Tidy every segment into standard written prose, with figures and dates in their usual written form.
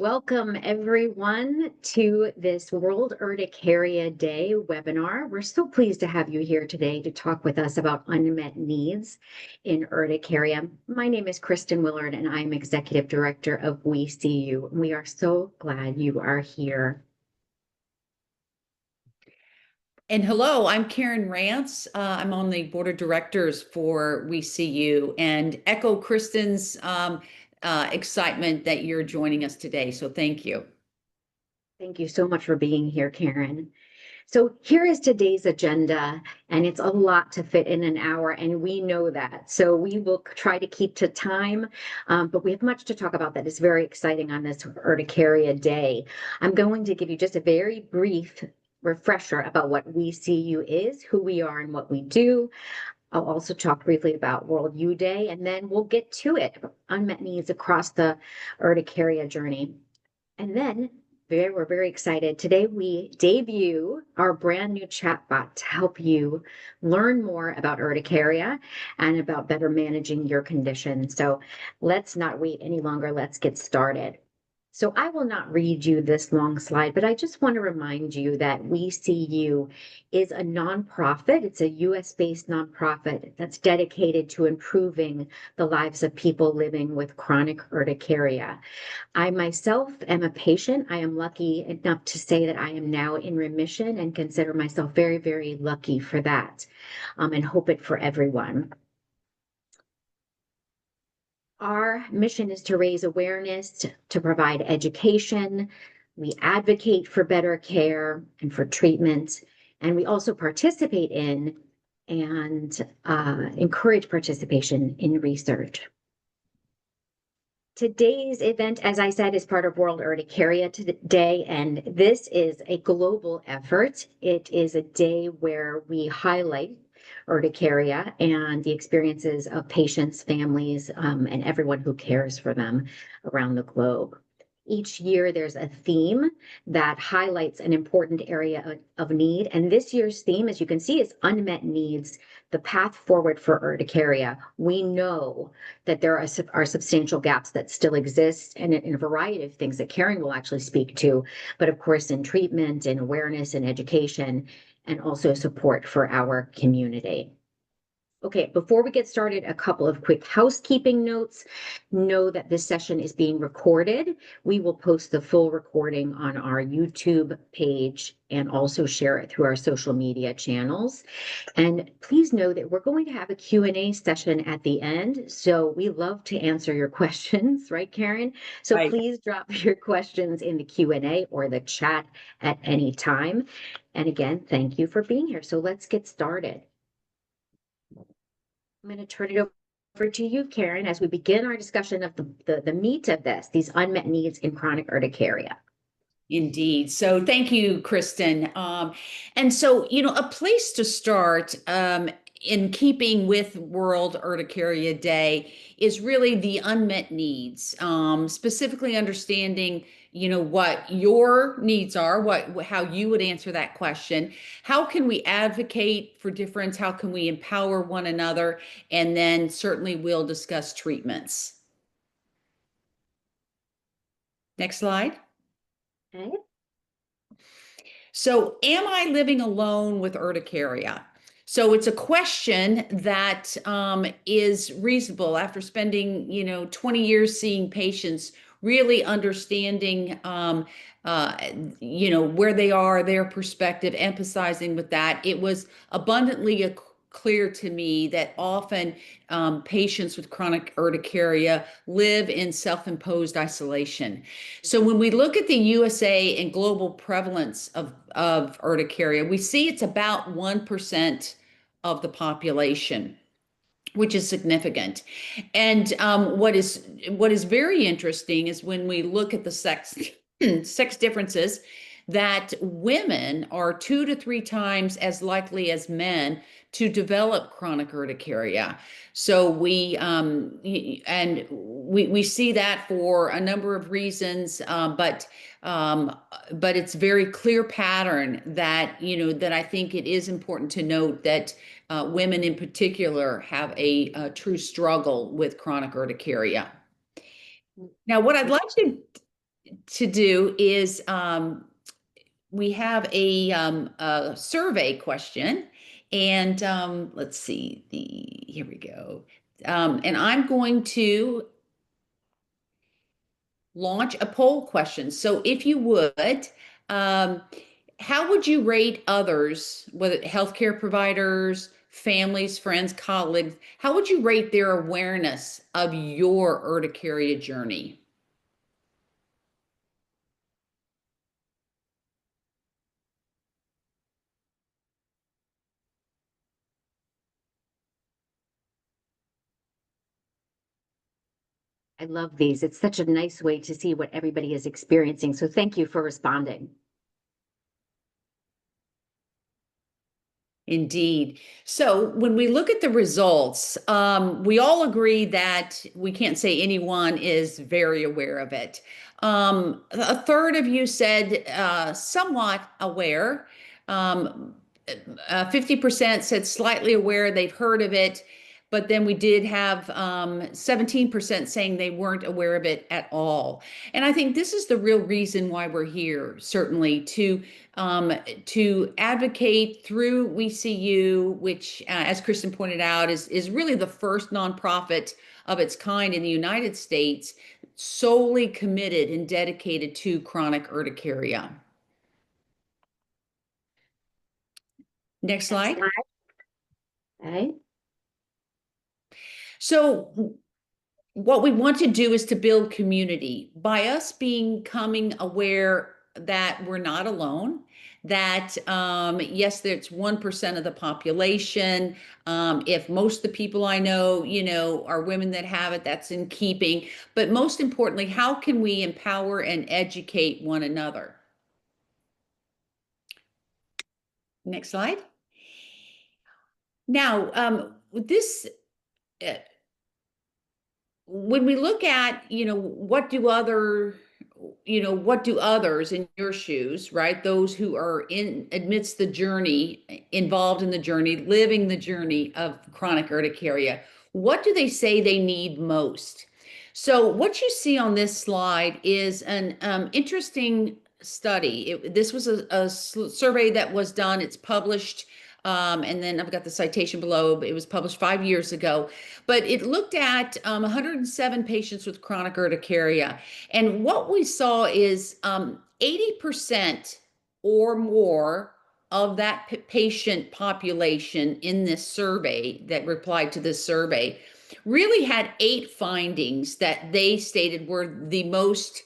Welcome everyone to this World Urticaria Day webinar. We're so pleased to have you here today to talk with us about unmet needs in urticaria. My name is Kristen Willard and I'm Executive Director of We See You. We are so glad you are here. And hello, I'm Karen Rance. I'm on the board of directors for We See You, and echo Kristen's excitement that you're joining us today. So thank you. Thank you so much for being here, Karen. So here is today's agenda, and it's a lot to fit in an hour, and we know that. So we will try to keep to time, but we have much to talk about that is very exciting on this Urticaria Day. I'm going to give you just a very brief refresher about what We See You is, who we are, and what we do. I'll also talk briefly about World U Day, and then we'll get to it, unmet needs across the urticaria journey. And then we're very excited. Today we debut our brand new chatbot to help you learn more about urticaria and about better managing your condition. So let's not wait any longer. Let's get started. So I will not read you this long slide, but I just want to remind you that We See You is a nonprofit. It's a US-based nonprofit that's dedicated to improving the lives of people living with chronic urticaria. I myself am a patient. I am lucky enough to say that I am now in remission and consider myself very, very lucky for that, and hope it for everyone. Our mission is to raise awareness, to provide education. We advocate for better care and for treatment, and we also participate in and encourage participation in research. Today's event, as I said, is part of World Urticaria Day, and this is a global effort. It is a day where we highlight urticaria and the experiences of patients, families, and everyone who cares for them around the globe. Each year, there's a theme that highlights an important area of need. And this year's theme, as you can see, is unmet needs, the path forward for urticaria. We know that there are substantial gaps that still exist and in a variety of things that Karen will actually speak to, but of course in treatment and awareness and education, and also support for our community. Okay, before we get started, a couple of quick housekeeping notes. Know that this session is being recorded. We will post the full recording on our YouTube page and also share it through our social media channels. And please know that we're going to have a Q&A session at the end. So we love to answer your questions, right, Karen? So Right. please drop your questions in the Q&A or the chat at any time. And again, thank you for being here. So let's get started. I'm going to turn it over to you, Karen, as we begin our discussion of the meat of this, these unmet needs in chronic urticaria. Indeed. So thank you, Kristen. And so, a place to start in keeping with World Urticaria Day is really the unmet needs, specifically understanding, what your needs are, how you would answer that question. How can we advocate for difference? How can we empower one another? And then certainly we'll discuss treatments. Next slide. Okay. So, am I living alone with urticaria? So it's a question that is reasonable after spending, 20 years seeing patients, really understanding, where they are, their perspective, emphasizing with that. It was abundantly clear to me that often patients with chronic urticaria live in self-imposed isolation. So when we look at the USA and global prevalence of urticaria, we see it's about 1% of the population, which is significant. And what is very interesting is when we look at the sex differences, that women are 2 to 3 times as likely as men to develop chronic urticaria. So we see that for a number of reasons, but it's very clear pattern that that I think it is important to note that women in particular have a true struggle with chronic urticaria. Now, what I'd like to do is we have a survey question, and let's see, here we go. And I'm going to launch a poll question. So if you would, um, how would you rate others, whether healthcare providers, families, friends, colleagues, how would you rate their awareness of your urticaria journey? I love these. It's such a nice way to see what everybody is experiencing. So thank you for responding. Indeed. So when we look at the results, we all agree that we can't say anyone is very aware of it. A third of you said somewhat aware. 50% said slightly aware, they've heard of it. But then we did have 17% saying they weren't aware of it at all. And I think this is the real reason why we're here, certainly, to advocate through We See You, which, as Kristen pointed out, is really the first nonprofit of its kind in the United States, solely committed and dedicated to chronic urticaria. Next Next slide. slide. Okay. So what we want to do is to build community by us becoming aware that we're not alone, that yes, there's 1% of the population. If most of the people I know, are women that have it, that's in keeping. But most importantly, how can we empower and educate one another? Next slide. Now, this uh, when we look at, what do others in your shoes, right? Those who are in amidst the journey, involved in the journey, living the journey of chronic urticaria, what do they say they need most? So what you see on this slide is an interesting study. This was a survey that was done. It's published, and then I've got the citation below. It was published 5 years ago, but it looked at 107 patients with chronic urticaria. And what we saw is 80% or more of that patient population in this survey that replied to this survey really had 8 findings that they stated were the most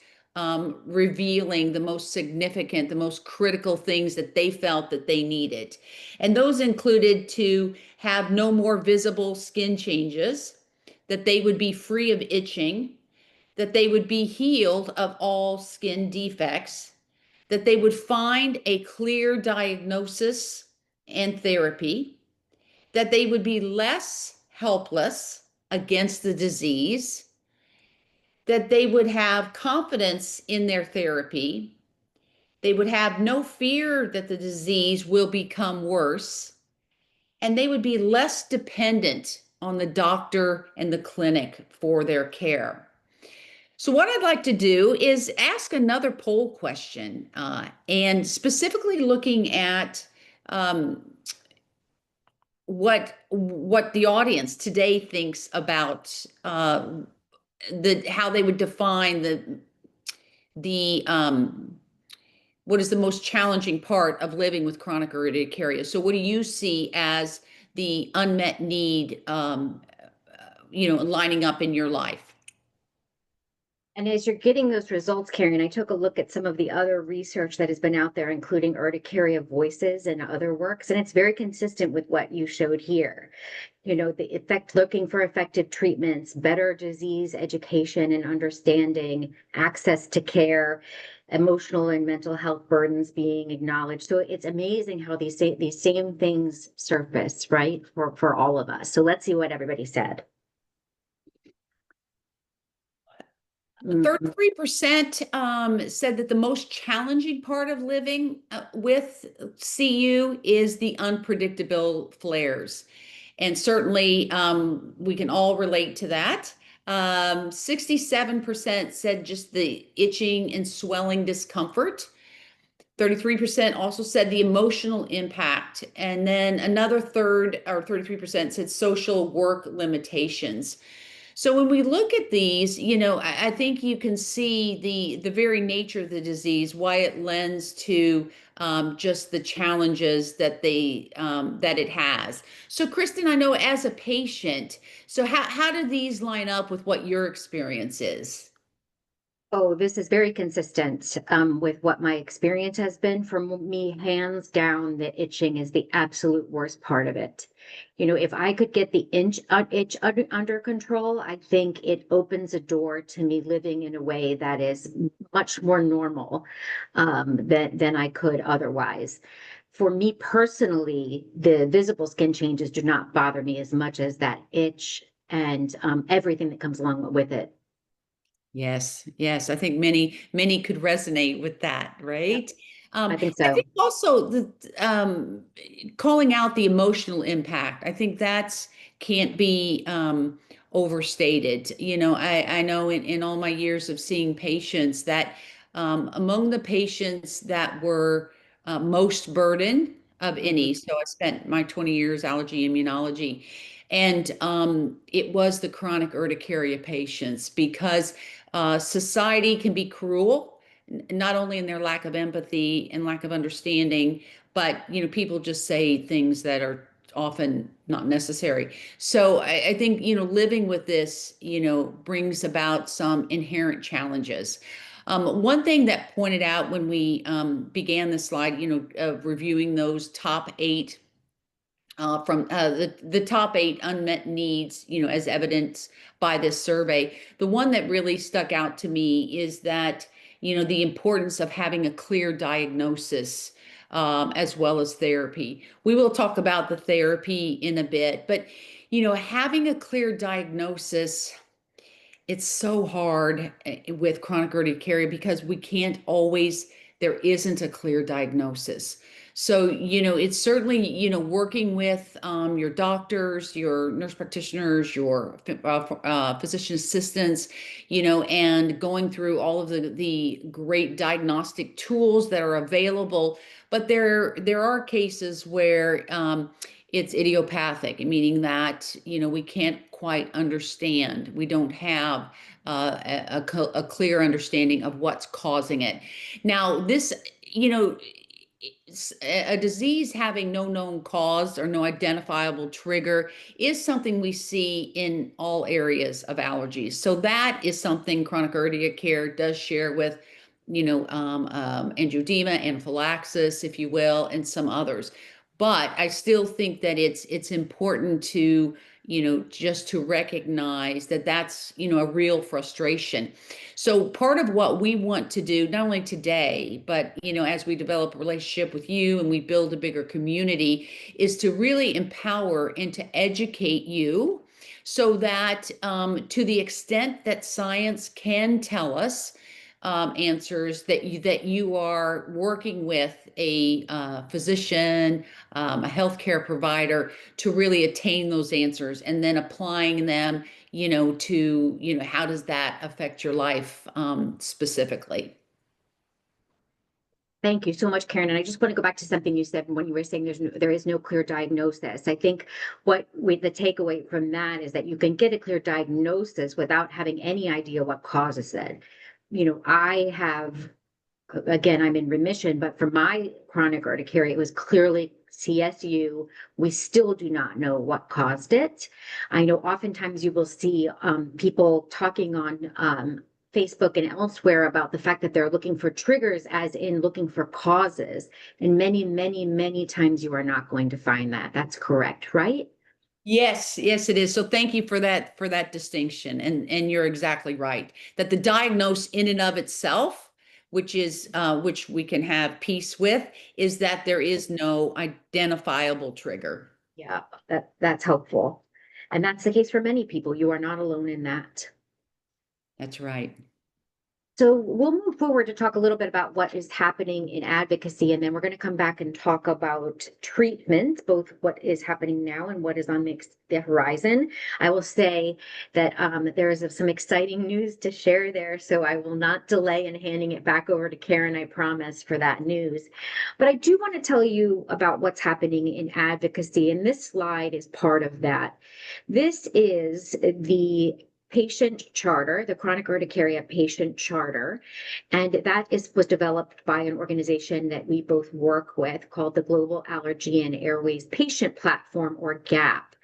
revealing, the most significant, the most critical things that they felt that they needed. And those included to have no more visible skin changes, that they would be free of itching, that they would be healed of all skin defects, that they would find a clear diagnosis and therapy, that they would be less helpless against the disease, that they would have confidence in their therapy, they would have no fear that the disease will become worse, and they would be less dependent on the doctor and the clinic for their care. So, what I'd like to do is ask another poll question, and specifically looking at what the audience today thinks about how they would define the what is the most challenging part of living with chronic urticaria. So, what do you see as the unmet need, lining up in your life? And as you're getting those results, Karen, I took a look at some of the other research that has been out there, including Urticaria Voices and other works, and it's very consistent with what you showed here. The effect, looking for effective treatments, better disease education and understanding, access to care, emotional and mental health burdens being acknowledged. So it's amazing how these same things surface, right, for all of us. So let's see what everybody said. 33% said that the most challenging part of living with CU is the unpredictable flares. And certainly we can all relate to that. 67% said just the itching and swelling discomfort. 33% also said the emotional impact. And then another third, or 33%, said social work limitations. So when we look at these, I think you can see the very nature of the disease, why it lends to just the challenges that it has. So Kristen, I know as a patient, so how do these line up with what your experience is? Oh, this is very consistent with what my experience has been. For me, hands down, the itching is the absolute worst part of it. If I could get the itch under control, I think it opens a door to me living in a way that is much more normal than I could otherwise. For me personally, the visible skin changes do not bother me as much as that itch and everything that comes along with it. Yes, yes. I think many could resonate with that, Yep, right? I think I so. think also the calling out the emotional impact. I think that's can't be overstated. I know in all my years of seeing patients that among the patients that were most burdened of any, Mhm. so I spent my 20 years allergy immunology, and it was the chronic urticaria patients because society can be cruel, not only in their lack of empathy and lack of understanding, but people just say things that are often not necessary. So I think living with this brings about some inherent challenges. One thing that pointed out when we began the slide, of reviewing those top eight from the top eight unmet needs, as evidenced by this survey. The one that really stuck out to me is that, the importance of having a clear diagnosis as well as therapy. We will talk about the therapy in a bit, but, having a clear diagnosis, it's so hard with chronic urticaria because we can't always, there isn't a clear diagnosis. So, it's certainly, working with your doctors, your nurse practitioners, your physician assistants, and going through all of the great diagnostic tools that are available. But there are cases where it's idiopathic, meaning that, we can't quite understand. We don't have a clear understanding of what's causing it. Now, this, a disease having no known cause or no identifiable trigger is something we see in all areas of allergies. So that is something chronic urticaria does share with, angioedema, anaphylaxis, if you will, and some others. But I still think that it's important to, just to recognize that that's, a real frustration. So part of what we want to do, not only today, but, as we develop a relationship with you and we build a bigger community, is to really empower and to educate you so that to the extent that science can tell us answers, that you are working with a physician, a healthcare provider to really attain those answers, and then applying them, to how does that affect your life specifically. Thank you so much, Karen. And I just want to go back to something you said when you were saying there is no clear diagnosis. I think the takeaway from that is that you can get a clear diagnosis without having any idea what causes it. I have, again, I'm in remission, but for my chronic urticaria, it was clearly CSU. We still do not know what caused it. I know oftentimes you will see people talking on Facebook and elsewhere about the fact that they're looking for triggers, as in looking for causes. And many, many, many times you are not going to find that. That's correct, right? Yes, yes, it is. So thank you for that distinction. And you're exactly right. That the diagnose in and of itself, which we can have peace with, is that there is no identifiable trigger. Yeah, that's helpful. And that's the case for many people. You are not alone in that. That's right. So we'll move forward to talk a little bit about what is happening in advocacy, and then we're going to come back and talk about treatment, both what is happening now and what is on the horizon. I will say that there is some exciting news to share there, so I will not delay in handing it back over to Karen, I promise, for that news. But I do want to tell you about what's happening in advocacy, and this slide is part of that. This is the patient charter, the chronic urticaria patient charter, and that was developed by an organization that we both work with called the Global Allergy and Airways Patient Platform, or GAP.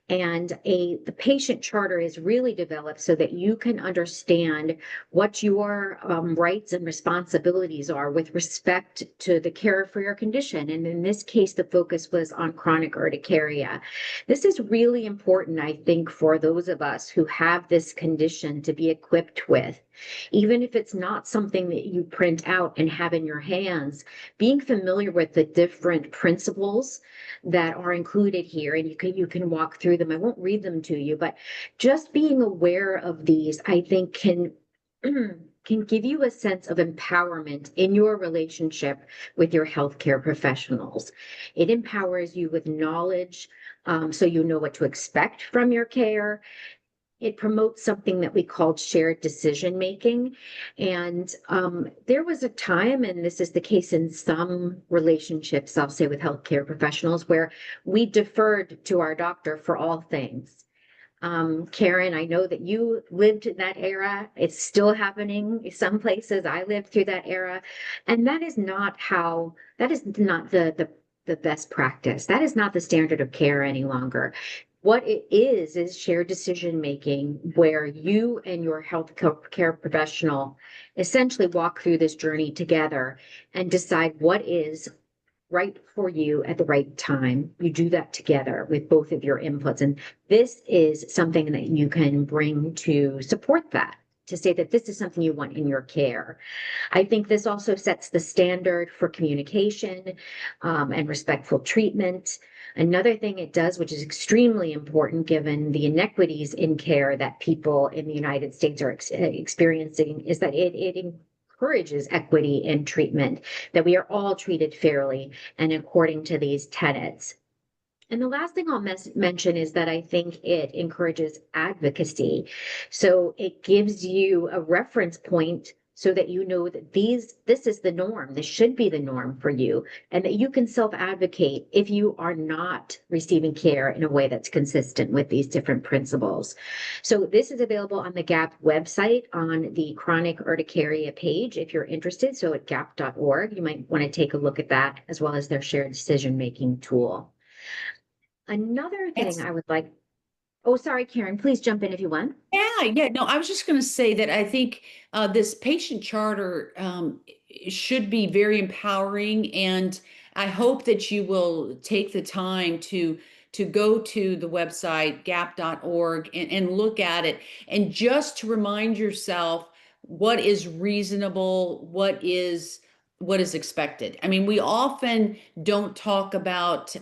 And the patient charter is really developed so that you can understand what your rights and responsibilities are with respect to the care for your condition. And in this case, the focus was on chronic urticaria. This is really important, I think, for those of us who have this condition to be equipped with. Even if it's not something that you print out and have in your hands, being familiar with the different principles that are included here, and you can walk through them. I won't read them to you, but just being aware of these, I think, can can give you a sense of empowerment in your relationship with your healthcare professionals. It empowers you with knowledge, so you know what to expect from your care. It promotes something that we called shared decision making. And there was a time, and this is the case in some relationships, I'll say, with healthcare professionals, where we deferred to our doctor for all things. Karen, I know that you lived in that era. It's still happening in some places. I lived through that era. And that is not the best practice. That is not the standard of care any longer. What it is shared decision making, where you and your health care professional essentially walk through this journey together and decide what is right for you at the right time. You do that together with both of your inputs. And this is something that you can bring to support that, to say that this is something you want in your care. I think this also sets the standard for communication and respectful treatment. Another thing it does, which is extremely important given the inequities in care that people in the United States are experiencing, is that it encourages equity in treatment, that we are all treated fairly and according to these tenets. And the last thing I'll mention is that I think it encourages advocacy. So it gives you a reference point so that you know that this is the norm. This should be the norm for you, and that you can self-advocate if you are not receiving care in a way that's consistent with these different principles. So this is available on the GAP website on the chronic urticaria page if you're interested. So at gap.org, you might want to take a look at that, as well as their shared decision-making tool. Another thing Yes. I would like, oh, sorry, Karen, please jump in if you want. Yeah. No, I was just going to say that I think this patient charter should be very empowering, and I hope that you will take the time to go to the website gap.org and look at it, and just to remind yourself what is reasonable, what is expected. I mean, we often don't talk about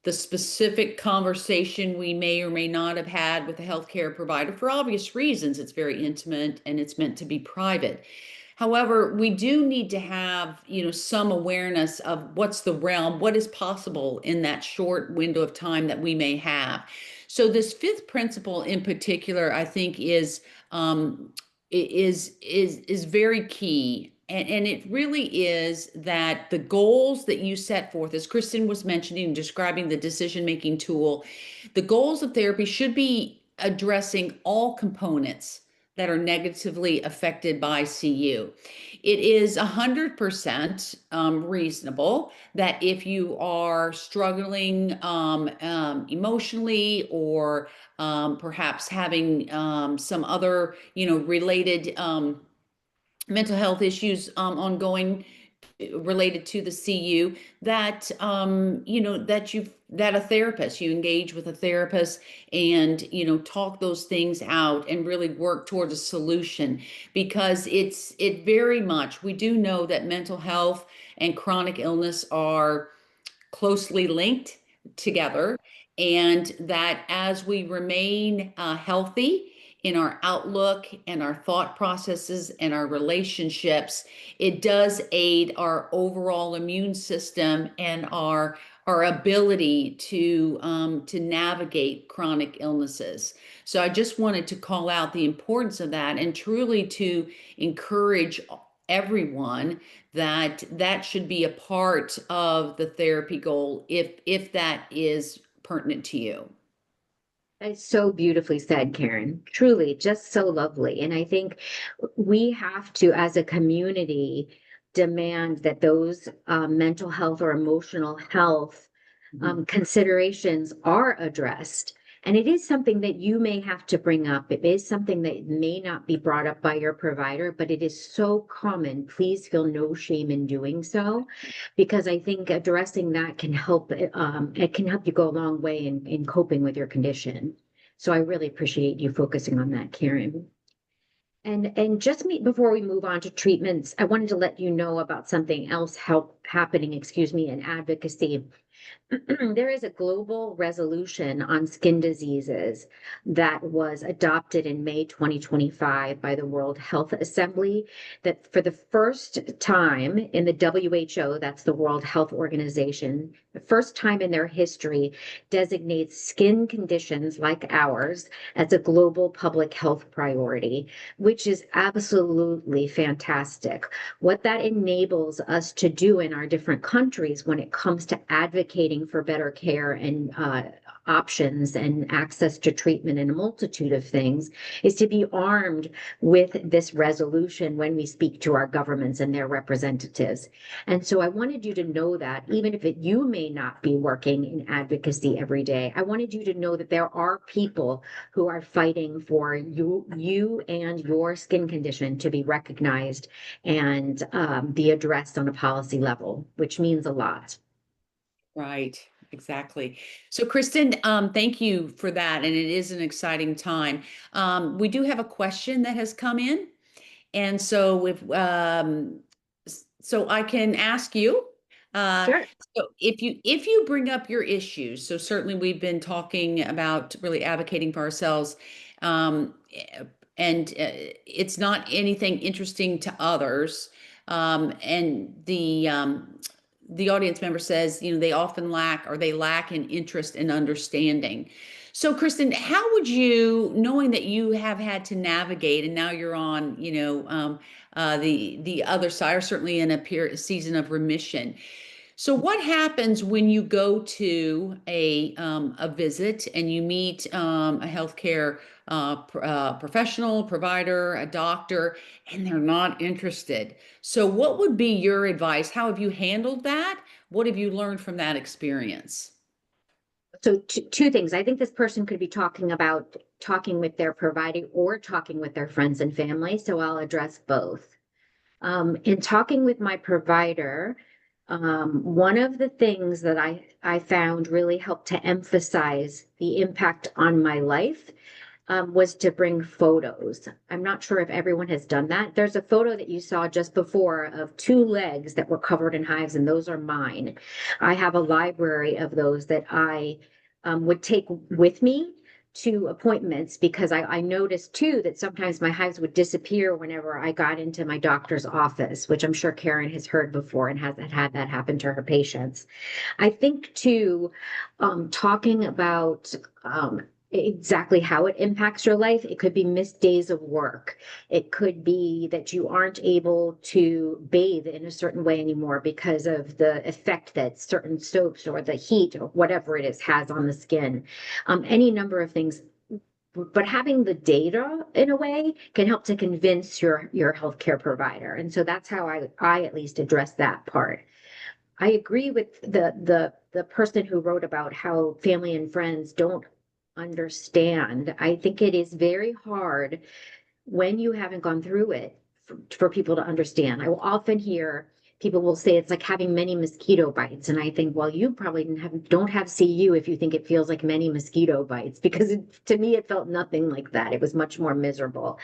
the specific conversation we may or may not have had with a healthcare provider for obvious reasons. It's very intimate and it's meant to be private. However, we do need to have, some awareness of what's the realm, what is possible in that short window of time that we may have. So this fifth principle in particular, I think, is very key. And it really is that the goals that you set forth, as Kristen was mentioning, describing the decision-making tool, the goals of therapy should be addressing all components that are negatively affected by CU. It is 100% reasonable that if you are struggling emotionally, or perhaps having some other, related mental health issues ongoing related to the CU, that that a therapist, you engage with a therapist and talk those things out and really work towards a solution, because it very much, we do know that mental health and chronic illness are closely linked together, and that as we remain healthy in our outlook and our thought processes and our relationships, it does aid our overall immune system and our ability to navigate chronic illnesses. So I just wanted to call out the importance of that and truly to encourage everyone that that should be a part of the therapy goal if that is pertinent to you. That's so beautifully said, Karen. Truly, just so lovely. And I think we have to, as a community, demand that those mental health or emotional health considerations are addressed. And it is something that you may have to bring up. It is something that may not be brought up by your provider, but it is so common. Please feel no shame in doing so, because I think addressing that can help. It can help you go a long way in coping with your condition. So I really appreciate you focusing on that, Karen. And just before we move on to treatments, I wanted to let you know about something else happening, excuse me, in advocacy. There is a global resolution on skin diseases that was adopted in May 2025 by the World Health Assembly that for the first time in the WHO, that's the World Health Organization, the first time in their history designates skin conditions like ours as a global public health priority, which is absolutely fantastic. What that enables us to do in our different countries when it comes to advocating for better care and options and access to treatment and a multitude of things is to be armed with this resolution when we speak to our governments and their representatives. And so I wanted you to know that even if you may not be working in advocacy every day, I wanted you to know that there are people who are fighting for you and your skin condition to be recognized and be addressed on a policy level, which means a lot. Right, exactly. So, Kristen, thank you for that. And it is an exciting time. We do have a question that has come in. And so so I can ask you, uh, Sure. so if you bring up your issues, so certainly we've been talking about really advocating for ourselves, um, eh, and it's not anything interesting to others. And the audience member says, they often lack or they lack in interest and understanding. So, Kristen, how would you, knowing that you have had to navigate, and now you're on, the other side, or certainly in season of remission. So, what happens when you go to a visit and you meet a healthcare professional, provider, a doctor, and they're not interested? So, what would be your advice? How have you handled that? What have you learned from that experience? So two things. I think this person could be talking about talking with their provider or talking with their friends and family. So I'll address both. In talking with my provider, one of the things that I found really helped to emphasize the impact on my life was to bring photos. I'm not sure if everyone has done that. There's a photo that you saw just before of two legs that were covered in hives, and those are mine. I have a library of those that I would take with me to appointments because I noticed too that sometimes my hives would disappear whenever I got into my doctor's office, which I'm sure Karen has heard before and has had that happen to her patients. I think too, talking about exactly how it impacts your life. It could be missed days of work. It could be that you aren't able to bathe in a certain way anymore because of the effect that certain soaps or the heat or whatever it is has on the skin. Any number of things. But having the data in a way can help to convince your healthcare provider. And so that's how I at least address that part. I agree with the person who wrote about how family and friends don't understand. I think it is very hard when you haven't gone through it for people to understand. I will often hear people will say it's like having many mosquito bites. And I think, well, you probably don't have CU if you think it feels like many mosquito bites, because to me, it felt nothing like that. It was much more miserable.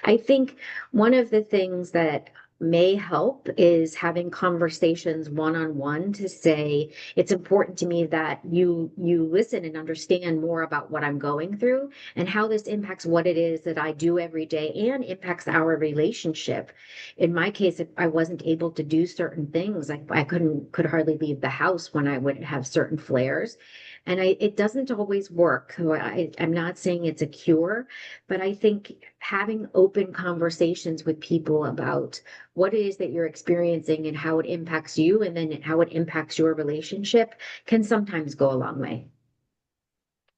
I think one of the things that may help is having conversations one-on-one to say, it's important to me that you listen and understand more about what I'm going through and how this impacts what it is that I do every day and impacts our relationship. In my case, if I wasn't able to do certain things, I could hardly leave the house when I would have certain flares. And it doesn't always work. So I'm not saying it's a cure, but I think having open conversations with people about what it is that you're experiencing and how it impacts you, and then how it impacts your relationship can sometimes go a long way.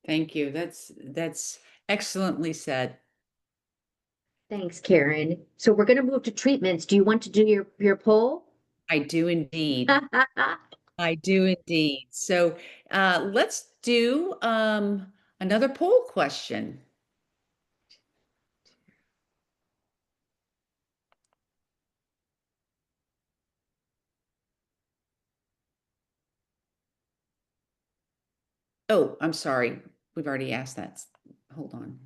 Thank you. That's excellently said. Thanks, Karen. So we're going to move to treatments. Do you want to do your poll? I do indeed. I do indeed. So let's do another poll question. Oh, I'm sorry. We've already asked that. Hold on.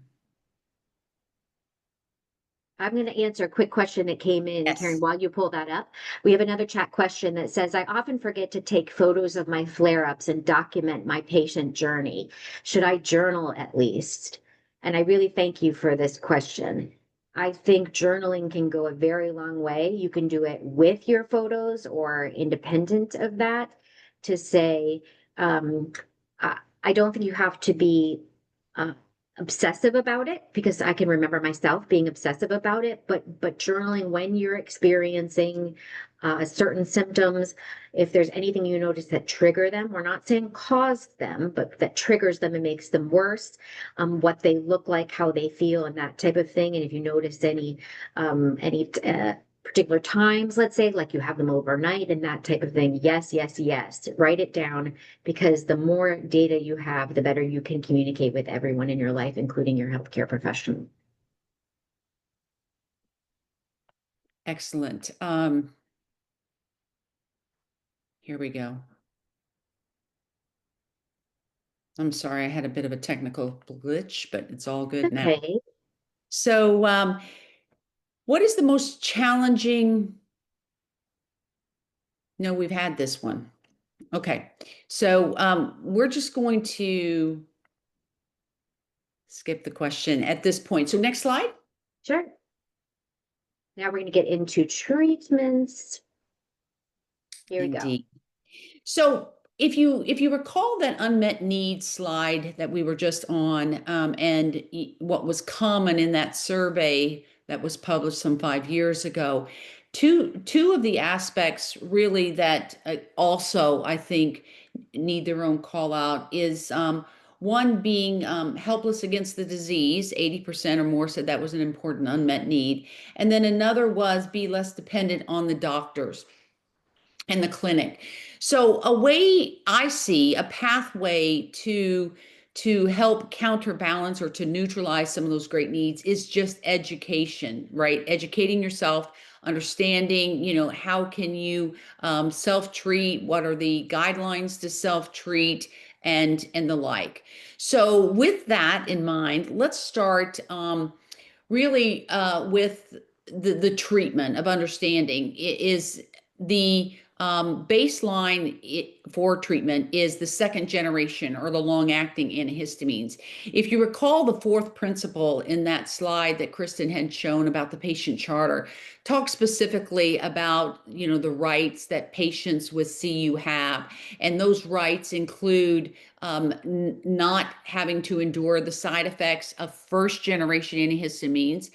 I'm going to answer a quick question that came in, Karen, Yes. while you pull that up. We have another chat question that says, I often forget to take photos of my flare-ups and document my patient journey. Should I journal at least? And I really thank you for this question. I think journaling can go a very long way. You can do it with your photos or independent of that to say, um, I don't think you have to be uh, obsessive about it, because I can remember myself being obsessive about it, but journaling when you're experiencing certain symptoms, if there's anything you notice that trigger them, we're not saying cause them, but that triggers them and makes them worse, what they look like, how they feel, and that type of thing. And if you notice any particular times, let's say, like you have them overnight and that type of thing, yes, yes, yes, write it down, because the more data you have, the better you can communicate with everyone in your life, including your healthcare professional. Excellent. Here we go. I'm sorry, I had a bit of a technical glitch, but it's all good now. Okay. So, what is the most challenging? No, we've had this one. Okay. So, we're just going to skip the question at this point. So, next slide. Sure. Now we're going to get into treatments. Here we go. Indeed. So if you recall that unmet needs slide that we were just on, and what was common in that survey that was published some 5 years ago, two of the aspects really that also I think need their own call out is one being helpless against the disease. 80% or more said that was an important unmet need, and then another was be less dependent on the doctors in the clinic. So a way I see a pathway to help counterbalance or to neutralize some of those great needs is just education, right? Educating yourself, understanding, how can you self-treat, what are the guidelines to self-treat, and the like. So with that in mind, let's start really with the treatment of understanding. Is the baseline for treatment is the second generation or the long acting antihistamines. If you recall, the fourth principle in that slide that Kristen had shown about the patient charter talks specifically about the rights that patients with CU have, and those rights include not having to endure the side effects of first generation antihistamines,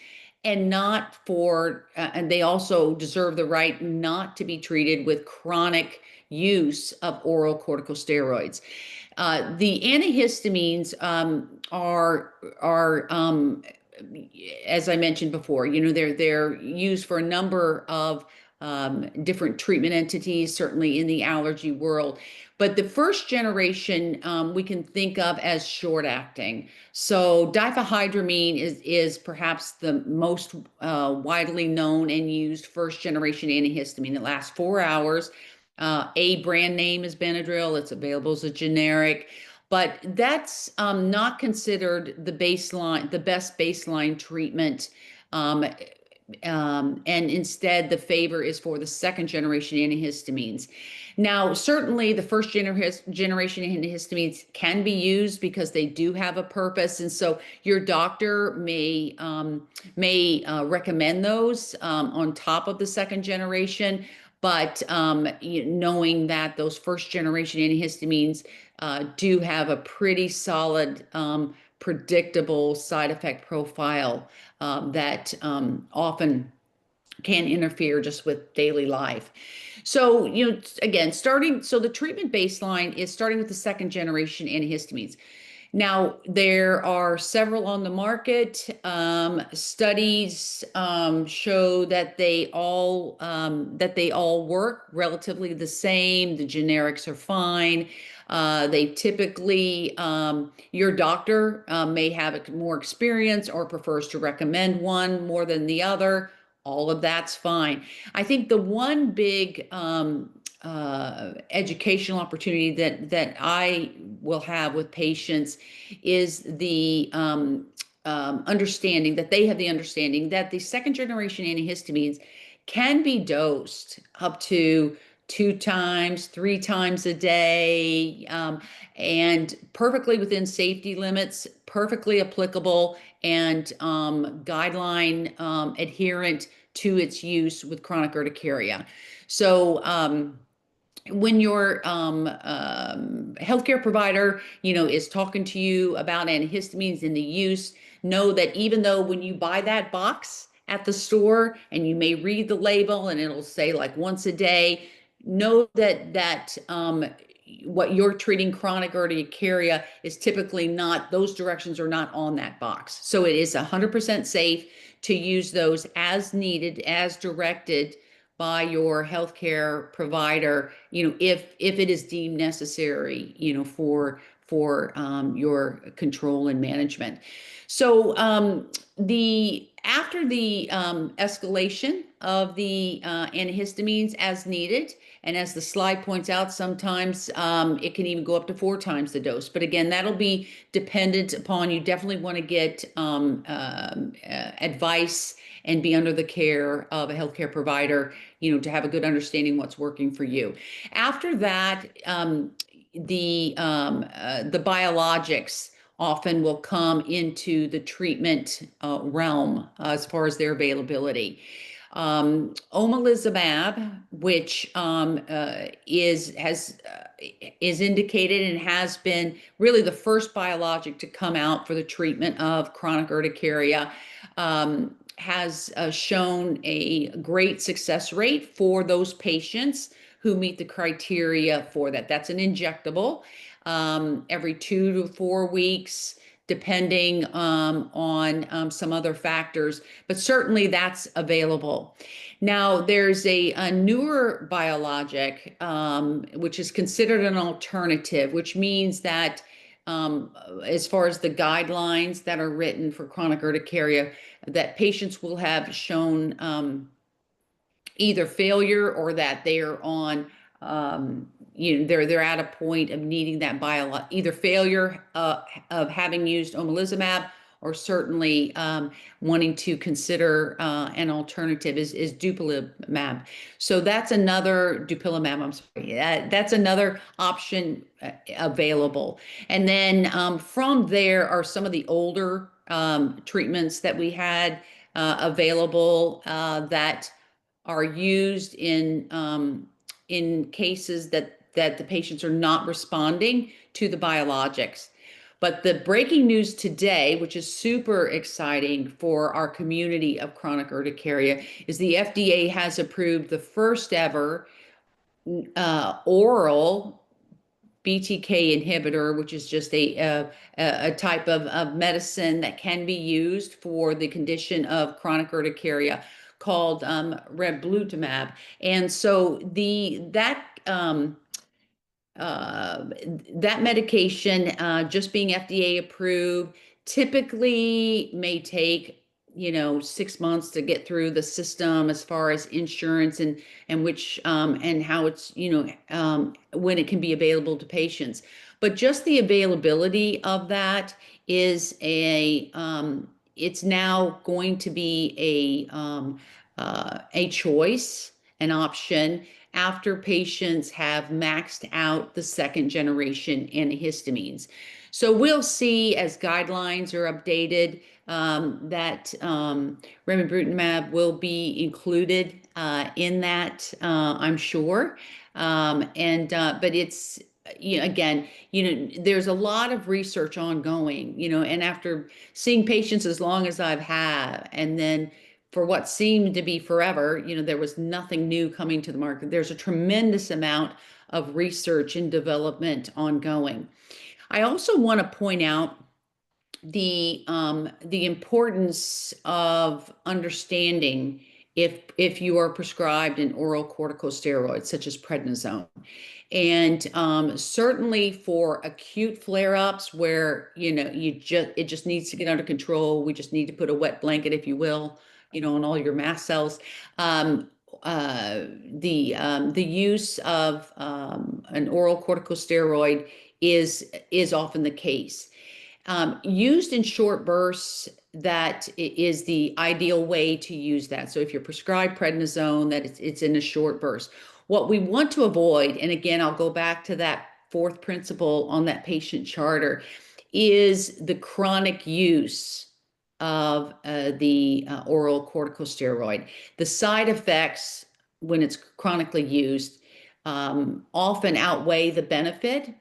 and not for, and they also deserve the right not to be treated with chronic use of oral corticosteroids. The antihistamines are as I mentioned before, they're used for a number of different treatment entities, certainly in the allergy world. But the first generation we can think of as short acting. So diphenhydramine is perhaps the most widely known and used first generation antihistamine. It lasts 4 hours. A brand name is Benadryl. It's available as a generic, but that's not considered the best baseline treatment. Um, and instead the favor is for the second generation antihistamines. Now, certainly the first generation antihistamines can be used because they do have a purpose, and so your doctor may recommend those on top of the second generation. But knowing that those first generation antihistamines do have a pretty solid, predictable side effect profile that often can interfere just with daily life. So, again, so the treatment baseline is starting with the second generation antihistamines. Now, there are several on the market. Studies show that they all work relatively the same. The generics are fine. They typically, your doctor may have more experience or prefers to recommend one more than the other. All of that's fine. I think the one big educational opportunity that I will have with patients is the understanding that they have the understanding that the second generation antihistamines can be dosed up to 2 times, 3 times a day, and perfectly within safety limits, perfectly applicable, and guideline adherent to its use with chronic urticaria. So, when your healthcare provider, is talking to you about antihistamines and the use, know that even though when you buy that box at the store and you may read the label and it'll say like once a day, know that what you're treating chronic urticaria is typically not, those directions are not on that box. So it is 100% safe to use those as needed, as directed by your healthcare provider, if it is deemed necessary, for your control and management. So the after the escalation of the antihistamines as needed, and as the slide points out, sometimes it can even go up to 4 times the dose. But again, that'll be dependent upon, you definitely want to get advice and be under the care of a healthcare provider, to have a good understanding what's working for you. After that, the biologics often will come into the treatment realm as far as their availability. Omalizumab, which is indicated and has been really the first biologic to come out for the treatment of chronic urticaria, has shown a great success rate for those patients who meet the criteria for that. That's an injectable every 2 to 4 weeks, depending on some other factors, but certainly that's available. Now, there's a newer biologic, which is considered an alternative, which means that as far as the guidelines that are written for chronic urticaria, that patients will have shown either failure or that they are on, they're at a point of needing that either failure of having used omalizumab, or certainly wanting to consider an alternative is dupilumab. So that's another dupilumab. I'm sorry. That's another option available. And then from there are some of the older treatments that we had available that are used in cases that the patients are not responding to the biologics. But the breaking news today, which is super exciting for our community of chronic urticaria, is the FDA has approved the first ever oral BTK inhibitor, which is just a type of medicine that can be used for the condition of chronic urticaria, called reblutamab. And so that medication, just being FDA approved, typically may take 6 months to get through the system as far as insurance and which and how it's when it can be available to patients. But just the availability of that is it's now going to be a choice, an option after patients have maxed out the second generation antihistamines. So we'll see as guidelines are updated that remibrutinib will be included in that, I'm sure. But it's, again, there's a lot of research ongoing, and after seeing patients as long as I've had, and then for what seemed to be forever, there was nothing new coming to the market. There's a tremendous amount of research and development ongoing. I also want to point out the importance of understanding if you are prescribed an oral corticosteroid such as prednisone. And certainly for acute flare-ups where it just needs to get under control, we just need to put a wet blanket, if you will, on all your mast cells. The use of an oral corticosteroid is often the case. Used in short bursts, that is the ideal way to use that. So if you're prescribed prednisone, that it's in a short burst. What we want to avoid, and again, I'll go back to that fourth principle on that patient charter, is the chronic use of the oral corticosteroid. The side effects when it's chronically used often outweigh the benefit.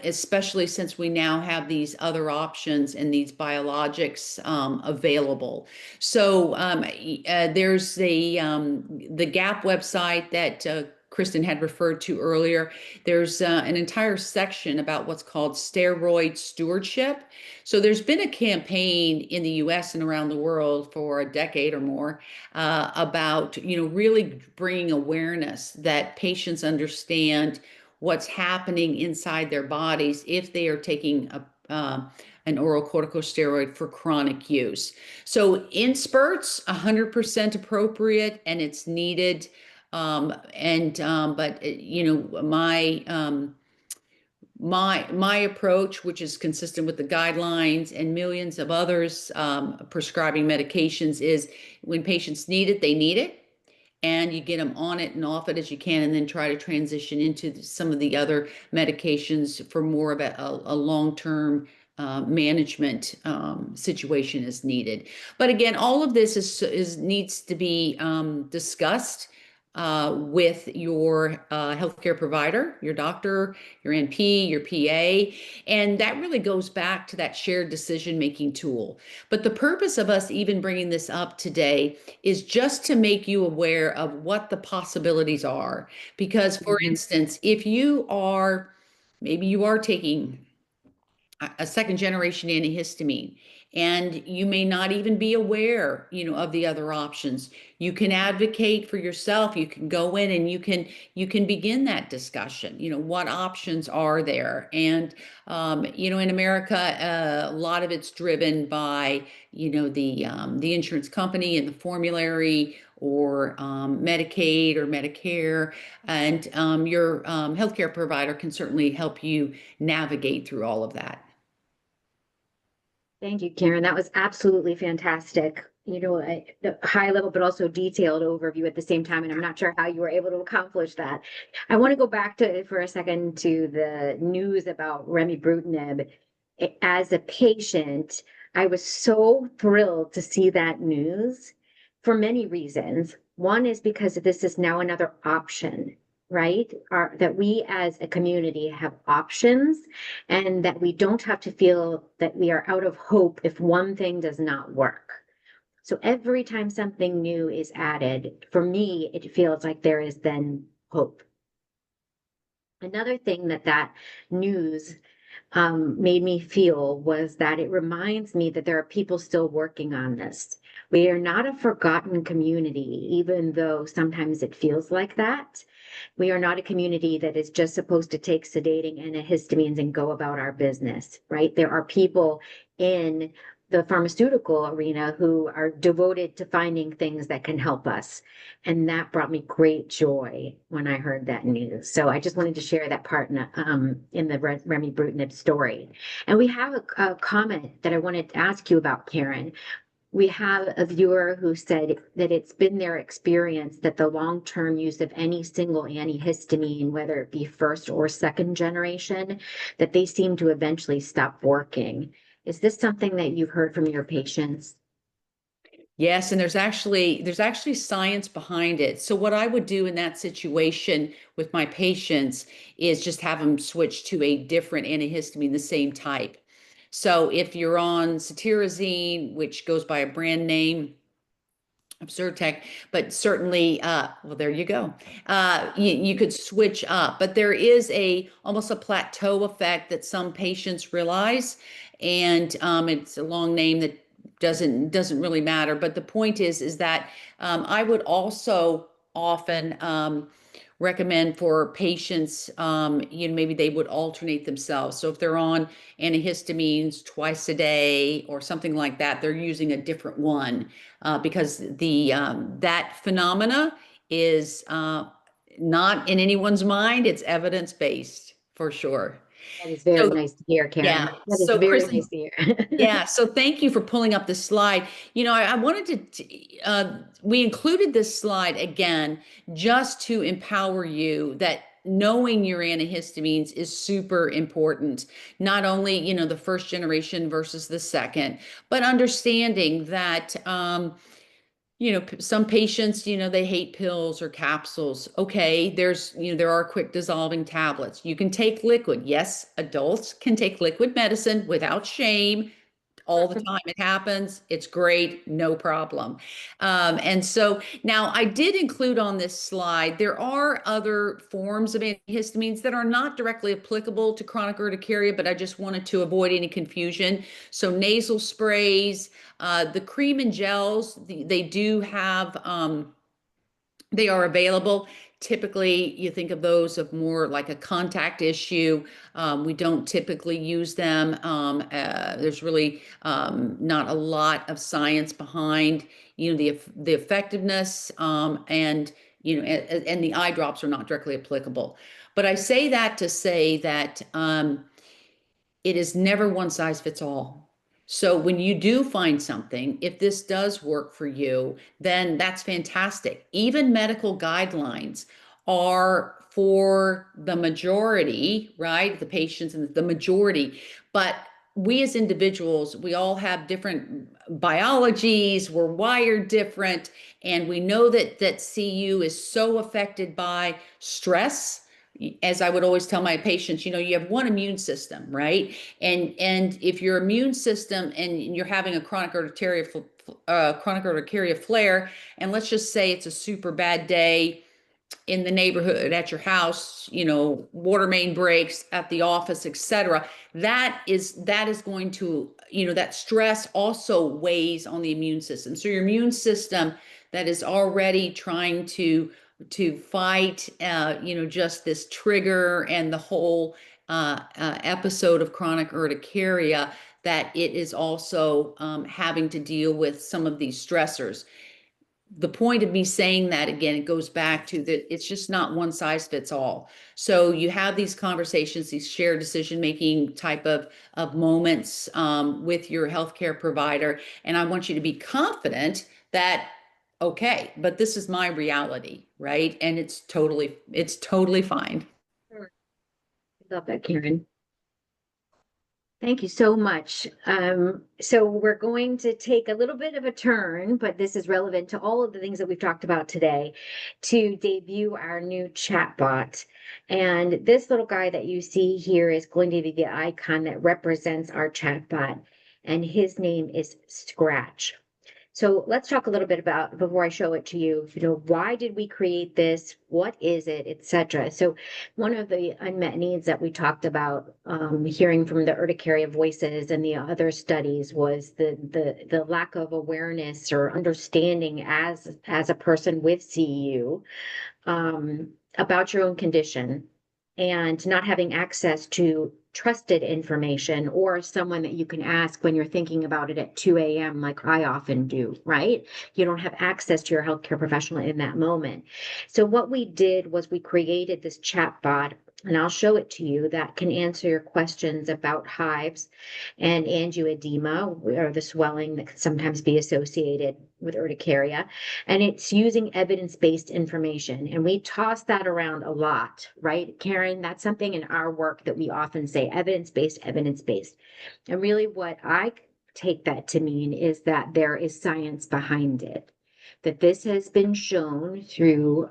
Especially since we now have these other options and these biologics available. So there's the GAP website that Kristen had referred to earlier. There's an entire section about what's called steroid stewardship. So there's been a campaign in the US and around the world for a decade or more about, really bringing awareness that patients understand what's happening inside their bodies if they are taking an oral corticosteroid for chronic use. So in spurts, 100% appropriate, and it's needed. But my approach, which is consistent with the guidelines and millions of others prescribing medications, is when patients need it, they need it. And you get them on it and off it as you can, and then try to transition into some of the other medications for more of a long-term management situation is needed. But again, all of this needs to be discussed with your healthcare provider, your doctor, your NP, your PA, and that really goes back to that shared decision-making tool. But the purpose of us even bringing this up today is just to make you aware of what the possibilities are. Because, for instance, if maybe you are taking a second generation antihistamine, and you may not even be aware, of the other options. You can advocate for yourself. You can go in and you can begin that discussion. What options are there? And in America, a lot of it's driven by the insurance company and the formulary, or Medicaid or Medicare, and your healthcare provider can certainly help you navigate through all of that. Thank you, Karen. That was absolutely fantastic. A high level, but also detailed overview at the same time. And I'm not sure how you were able to accomplish that. I want to go back for a second to the news about remibrutinib. As a patient, I was so thrilled to see that news for many reasons. One is because this is now another option, right? That we as a community have options, and that we don't have to feel that we are out of hope if one thing does not work. So every time something new is added, for me, it feels like there is then hope. Another thing that news made me feel was that it reminds me that there are people still working on this. We are not a forgotten community, even though sometimes it feels like that. We are not a community that is just supposed to take sedating antihistamines and go about our business, right? There are people in the pharmaceutical arena who are devoted to finding things that can help us. And that brought me great joy when I heard that news. So I just wanted to share that part in the Remy Brutinib story. And we have a comment that I wanted to ask you about, Karen. We have a viewer who said that it's been their experience that the long-term use of any single antihistamine, whether it be first or second generation, that they seem to eventually stop working. Is this something that you've heard from your patients? Yes, and there's actually science behind it. So what I would do in that situation with my patients is just have them switch to a different antihistamine, the same type. So if you're on cetirizine, which goes by a brand name of Zyrtec, but certainly, well, there you go. You could switch up, but there is almost a plateau effect that some patients realize, and it's a long name that doesn't really matter. But the point is that I would also often recommend for patients, maybe they would alternate themselves. So if they're on antihistamines twice a day or something like that, they're using a different one because the that phenomena is not in anyone's mind. It's evidence based for sure. That is very So nice to hear, yeah. Karen. That is So very Kristen, nice to hear. yeah, so thank you for pulling up the slide. I wanted we included this slide again just to empower you that knowing your antihistamines is super important. Not only, the first generation versus the second, but understanding that, some patients, they hate pills or capsules. Okay, there are quick dissolving tablets. You can take liquid. Yes, adults can take liquid medicine without shame all the time. It happens. It's great. No problem. And so now I did include on this slide, there are other forms of antihistamines that are not directly applicable to chronic urticaria, but I just wanted to avoid any confusion. So nasal sprays, the cream and gels, they do have, they are available. Typically, you think of those of more like a contact issue. We don't typically use them. There's really not a lot of science behind, the effectiveness, and and the eye drops are not directly applicable. But I say that to say that it is never one size fits all. So when you do find something, if this does work for you, then that's fantastic. Even medical guidelines are for the majority, right? The patients and the majority. But we as individuals, we all have different biologies, we're wired different, and we know that CU is so affected by stress. As I would always tell my patients, you have one immune system, right? And if your immune system and you're having a chronic urticaria flare, and let's just say it's a super bad day in the neighborhood, at your house, water main breaks, at the office, etc. That is going to, that stress also weighs on the immune system. So your immune system that is already trying to fight, just this trigger and the whole episode of chronic urticaria, that it is also having to deal with some of these stressors. The point of me saying that again, it goes back to that it's just not one size fits all. So you have these conversations, these shared decision making type of moments with your healthcare provider, and I want you to be confident that okay, but this is my reality, right? And it's totally fine. Sure. I love that, Karen. Thank you so much. So we're going to take a little bit of a turn, but this is relevant to all of the things that we've talked about today, to debut our new chatbot. And this little guy that you see here is going to be the icon that represents our chatbot, and his name is Scratch. So let's talk a little bit about, before I show it to you, why did we create this? What is it, etc. So one of the unmet needs that we talked about, hearing from the urticaria voices and the other studies, was the lack of awareness or understanding as a person with CU, about your own condition, and not having access to trusted information or someone that you can ask when you're thinking about it at 2 a.m., like I often do, right? You don't have access to your healthcare professional in that moment. So what we did was we created this chatbot, and I'll show it to you, that can answer your questions about hives and angioedema, or the swelling that can sometimes be associated with urticaria. And it's using evidence-based information. And we toss that around a lot, right, Karen? That's something in our work that we often say, evidence-based, evidence-based. And really what I take that to mean is that there is science behind it, that this has been shown through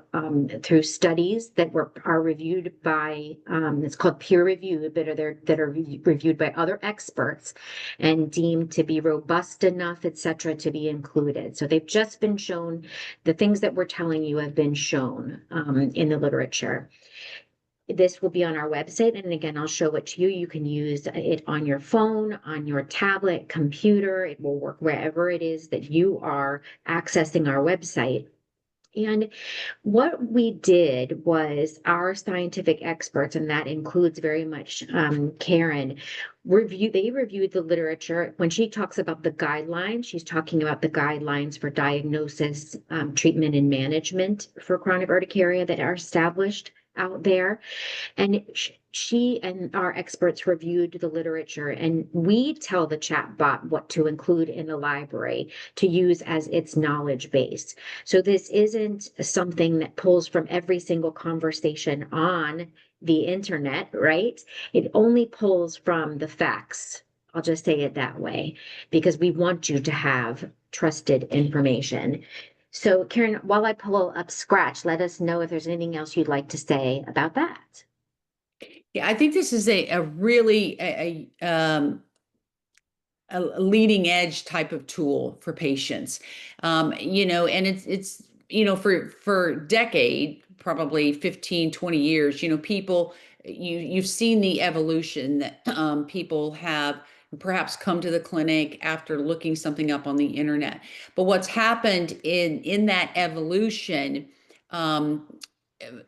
studies that are reviewed by it's called peer reviewed, but that are reviewed by other experts and deemed to be robust enough, et cetera, to be included. So they've just been shown. The things that we're telling you have been shown in the literature. This will be on our website. And again, I'll show it to you. You can use it on your phone, on your tablet, computer. It will work wherever it is that you are accessing our website. And what we did was our scientific experts, and that includes very much Karen, they reviewed the literature. When she talks about the guidelines, she's talking about the guidelines for diagnosis, treatment, and management for chronic urticaria that are established out there. And she and our experts reviewed the literature, and we tell the chatbot what to include in the library to use as its knowledge base. So this isn't something that pulls from every single conversation on the internet, right? It only pulls from the facts. I'll just say it that way, because we want you to have trusted information. So, Karen, while I pull up Scratch, let us know if there's anything else you'd like to say about that. Yeah, I think this is a really a leading edge type of tool for patients. And it's for decade, probably 15, 20 years, people, you've seen the evolution that people have perhaps come to the clinic after looking something up on the internet. But what's happened in that evolution, um,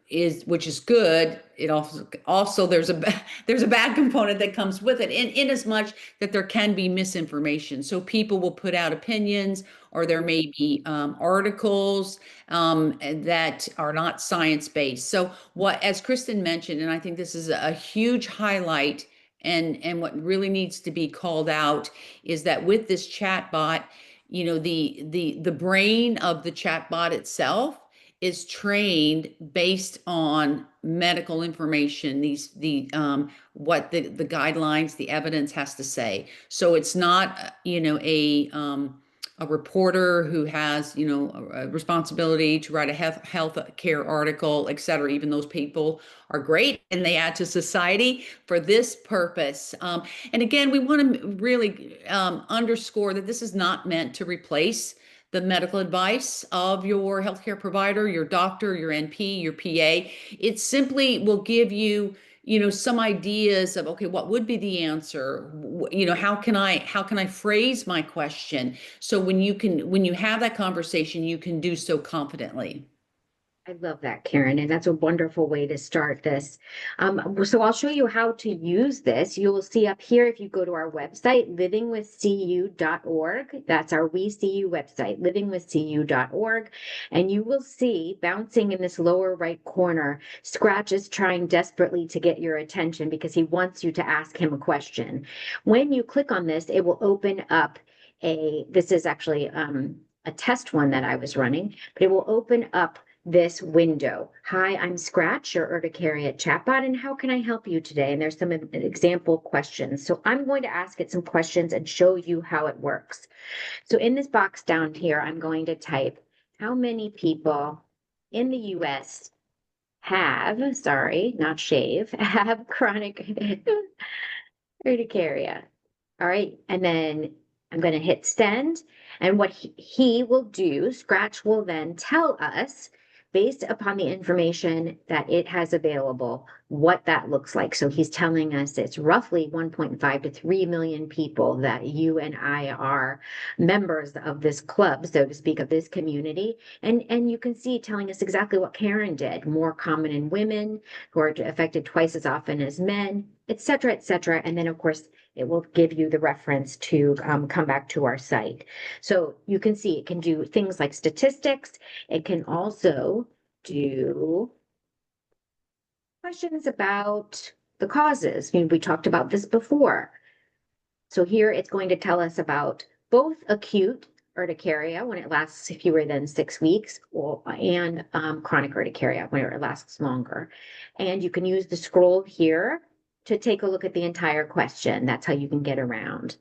is which is good. It also there's a bad component that comes with it, in as much that there can be misinformation. So people will put out opinions, or there may be articles that are not science based. So what, as Kristen mentioned, and I think this is a huge highlight, and what really needs to be called out, is that with this chatbot, the brain of the chatbot itself is trained based on medical information, what the guidelines, the evidence has to say. So it's not a reporter who has a responsibility to write a health care article, et cetera. Even those people are great and they add to society for this purpose. And again, we want to really underscore that this is not meant to replace the medical advice of your healthcare provider, your doctor, your NP, your PA. It simply will give you, some ideas of, okay, what would be the answer? How can I phrase my question? So when you have that conversation, you can do so confidently. I love that, Karen, and that's a wonderful way to start this. So I'll show you how to use this. You will see up here, if you go to our website, livingwithcu.org, that's our We See You website, livingwithcu.org, and you will see bouncing in this lower right corner, Scratch is trying desperately to get your attention because he wants you to ask him a question. When you click on this, it will open up this is actually a test one that I was running, but it will open up this window. Hi, I'm Scratch, your urticaria chatbot, and how can I help you today? And there's some example questions. So I'm going to ask it some questions and show you how it works. So in this box down here, I'm going to type, how many people in the US have, sorry, not shave, have chronic urticaria? All right, and then I'm going to hit send. And what he will do, Scratch will then tell us, based upon the information that it has available, what that looks like. So he's telling us it's roughly 1.5 to 3 million people that you and I are members of this club, so to speak, of this community. And you can see telling us exactly what Karen did, more common in women who are affected twice as often as men. et cetera, et cetera. And then, of course, it will give you the reference to come back to our site. So you can see it can do things like statistics. It can also do questions about the causes. We talked about this before. So here it's going to tell us about both acute urticaria when it lasts fewer than 6 weeks, and chronic urticaria when it lasts longer. And you can use the scroll here to take a look at the entire question. That's how you can get around.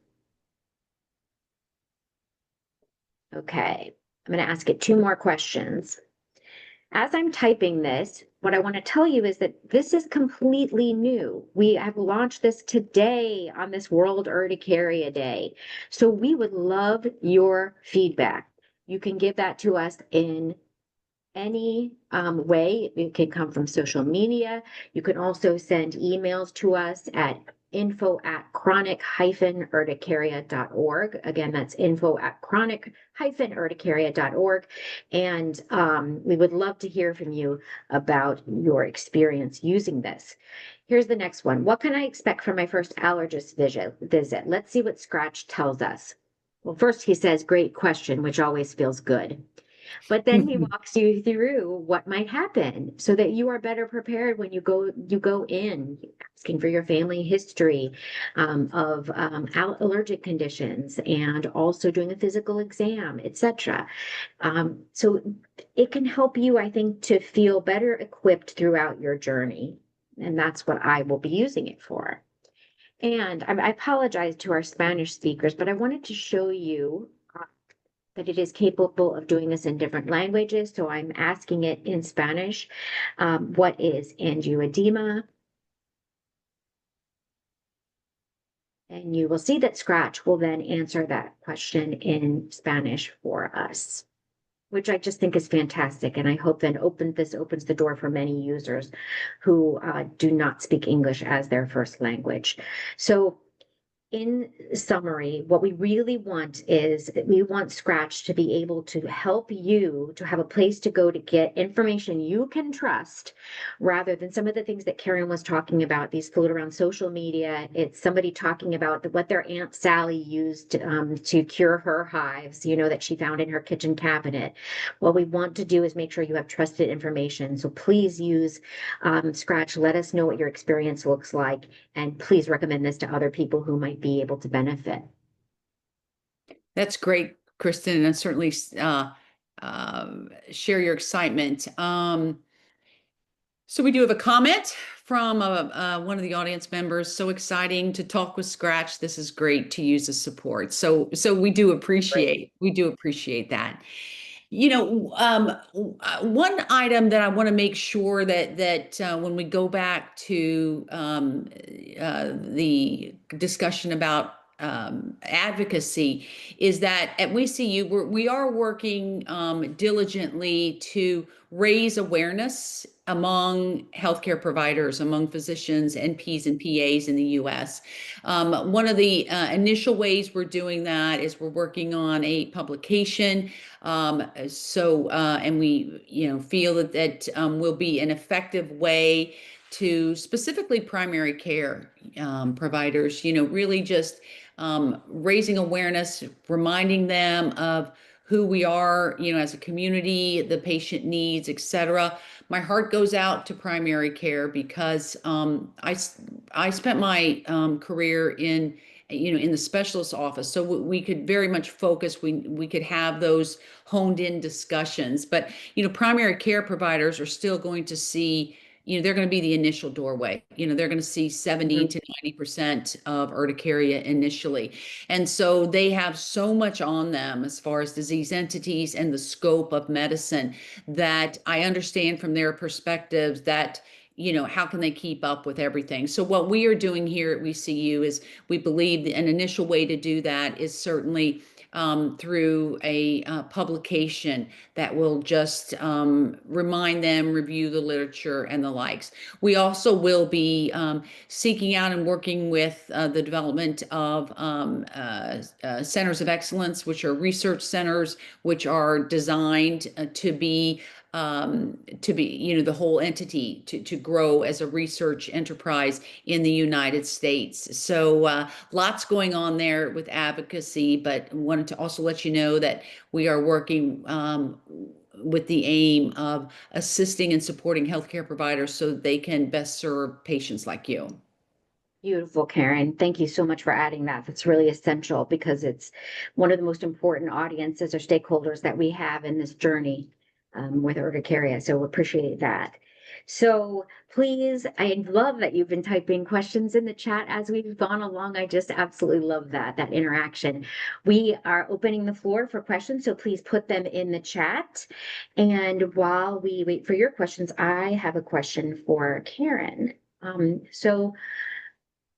Okay, I'm going to ask it 2 more questions. As I'm typing this, what I want to tell you is that this is completely new. We have launched this today on this World Urticaria Day. So we would love your feedback. You can give that to us in any way. It can come from social media. You can also send emails to us at info@chronic-urticaria.org. Again, that's info@chronic-urticaria.org. And we would love to hear from you about your experience using this. Here's the next one. What can I expect from my first allergist visit? Let's see what Scratch tells us. Well, first he says, great question, which always feels good. But then he walks you through what might happen so that you are better prepared when you go in asking for your family history of allergic conditions and also doing a physical exam, etc. So it can help you, I think, to feel better equipped throughout your journey. And that's what I will be using it for. And I apologize to our Spanish speakers, but I wanted to show you that it is capable of doing this in different languages. So I'm asking it in Spanish, what is angioedema? And you will see that Scratch will then answer that question in Spanish for us, which I just think is fantastic. And I hope then this opens the door for many users who do not speak English as their first language. So in summary, what we really want is we want Scratch to be able to help you to have a place to go to get information you can trust rather than some of the things that Karen was talking about, these float around social media. It's somebody talking about what their Aunt Sally used to cure her hives, that she found in her kitchen cabinet. What we want to do is make sure you have trusted information. So please use Scratch. Let us know what your experience looks like. And please recommend this to other people who might be able to benefit. That's great, Kristen, and I certainly share your excitement. So we do have a comment from one of the audience members. So exciting to talk with Scratch. This is great to use as support. So we do appreciate that. One item that I want to make sure that when we go back to the discussion about advocacy is that at WeSeeU we are working diligently to raise awareness among healthcare providers, among physicians, NPs, and PAs in the U.S. One of the initial ways we're doing that is we're working on a publication. And we, feel that will be an effective way to specifically primary care providers, really just raising awareness, reminding them of who we are, as a community, the patient needs, et cetera. My heart goes out to primary care because I spent my career in the specialist office, so we could very much focus. We could have those honed in discussions, but primary care providers are still going to see. They're going to be the initial doorway. They're going to see 70 to 90% of urticaria initially. And so they have so much on them as far as disease entities and the scope of medicine that I understand from their perspectives that, how can they keep up with everything? So what we are doing here at WeSeeU is we believe an initial way to do that is certainly through a publication that will just remind them, review the literature and the likes. We also will be seeking out and working with the development of centers of excellence, which are research centers, which are designed to be to be, the whole entity to grow as a research enterprise in the United States. So lots going on there with advocacy, but wanted to also let you know that we are working with the aim of assisting and supporting healthcare providers so that they can best serve patients like you. Beautiful, Karen. Thank you so much for adding that. That's really essential because it's one of the most important audiences or stakeholders that we have in this journey with urticaria. So appreciate that. So please, I love that you've been typing questions in the chat as we've gone along. I just absolutely love that interaction. We are opening the floor for questions, so please put them in the chat. And while we wait for your questions, I have a question for Karen. So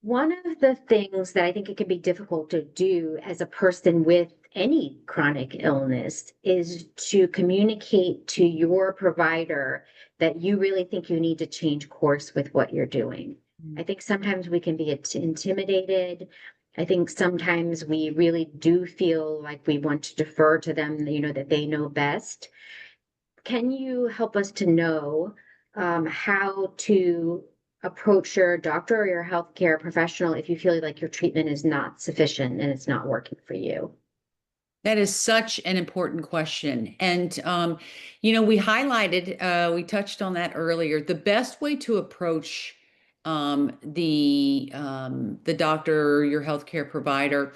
one of the things that I think it can be difficult to do as a person with any chronic illness is to communicate to your provider that you really think you need to change course with what you're doing. I think sometimes we can be intimidated. I think sometimes we really do feel like we want to defer to them, that they know best. Can you help us to know how to approach your doctor or your healthcare professional if you feel like your treatment is not sufficient and it's not working for you? That is such an important question. And, we highlighted, we touched on that earlier. The best way to approach the doctor or your healthcare provider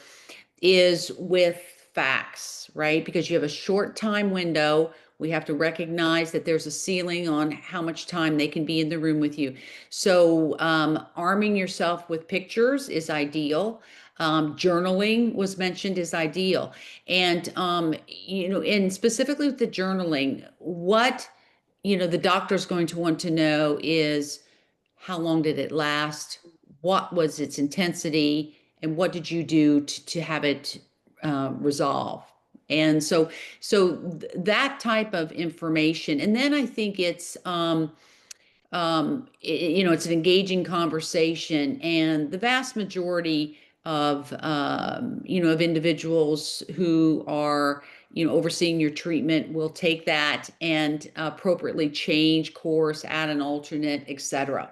is with facts, right? Because you have a short time window. We have to recognize that there's a ceiling on how much time they can be in the room with you. So, arming yourself with pictures is ideal. Journaling was mentioned is ideal. And, and specifically with the journaling, what, the doctor's going to want to know is how long did it last? What was its intensity? And what did you do to have it resolve? And that type of information. And then I think it's an engaging conversation, and the vast majority of individuals who are, overseeing your treatment will take that and appropriately change course, add an alternate, etc.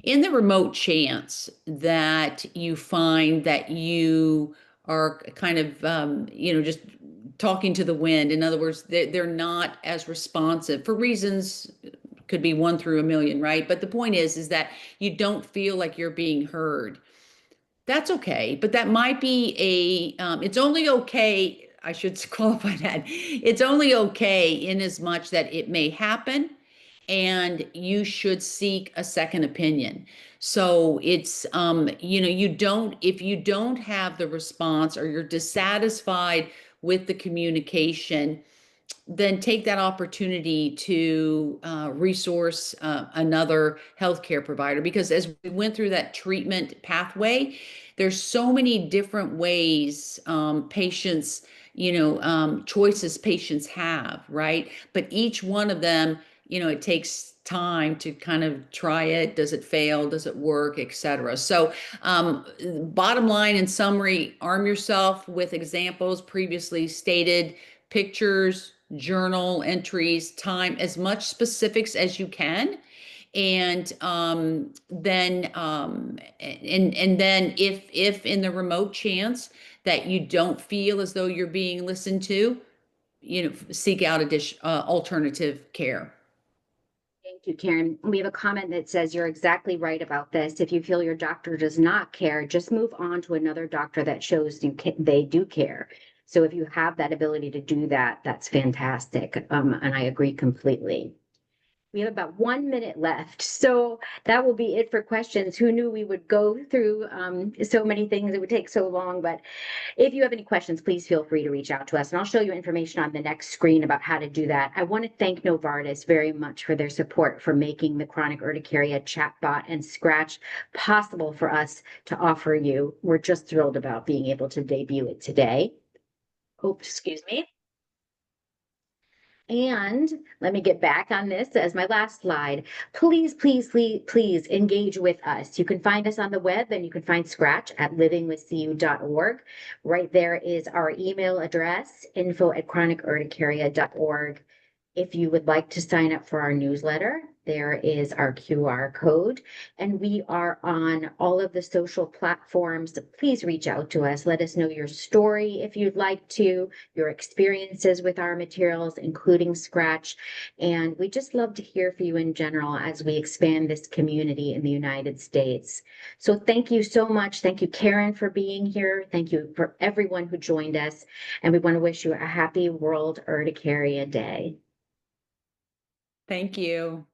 In the remote chance that you find that you are kind of, just talking to the wind, in other words, they're not as responsive for reasons, could be one through a million, right? But the point is that you don't feel like you're being heard. That's okay, but that might be it's only okay, I should qualify that. It's only okay in as much that it may happen and you should seek a second opinion. So it's, if you don't have the response or you're dissatisfied with the communication, then take that opportunity to resource another healthcare provider. Because as we went through that treatment pathway, there's so many different ways patients, choices patients have, right? But each one of them, it takes time to kind of try it. Does it fail? Does it work, etc. So bottom line, in summary, arm yourself with examples previously stated, pictures, journal entries, time, as much specifics as you can. And then if in the remote chance that you don't feel as though you're being listened to, seek out alternative care. Thank you, Karen. We have a comment that says you're exactly right about this. If you feel your doctor does not care, just move on to another doctor that shows they do care. So if you have that ability to do that, that's fantastic. And I agree completely. We have about 1 minute left, so that will be it for questions. Who knew we would go through so many things? It would take so long, but if you have any questions, please feel free to reach out to us, and I'll show you information on the next screen about how to do that. I want to thank Novartis very much for their support for making the chronic urticaria chatbot and Scratch possible for us to offer you. We're just thrilled about being able to debut it today. Oh, excuse me. And let me get back on this as my last slide. Please, please, please, please engage with us. You can find us on the web, and you can find Scratch at livingwithcu.org. Right there is our email address, info@chronicurticaria.org. If you would like to sign up for our newsletter, there is our QR code, and we are on all of the social platforms. Please reach out to us. Let us know your story if you'd like to, your experiences with our materials, including Scratch. And we just love to hear from you in general as we expand this community in the United States. So thank you so much. Thank you, Karen, for being here. Thank you for everyone who joined us. And we want to wish you a happy World Urticaria Day. Thank you.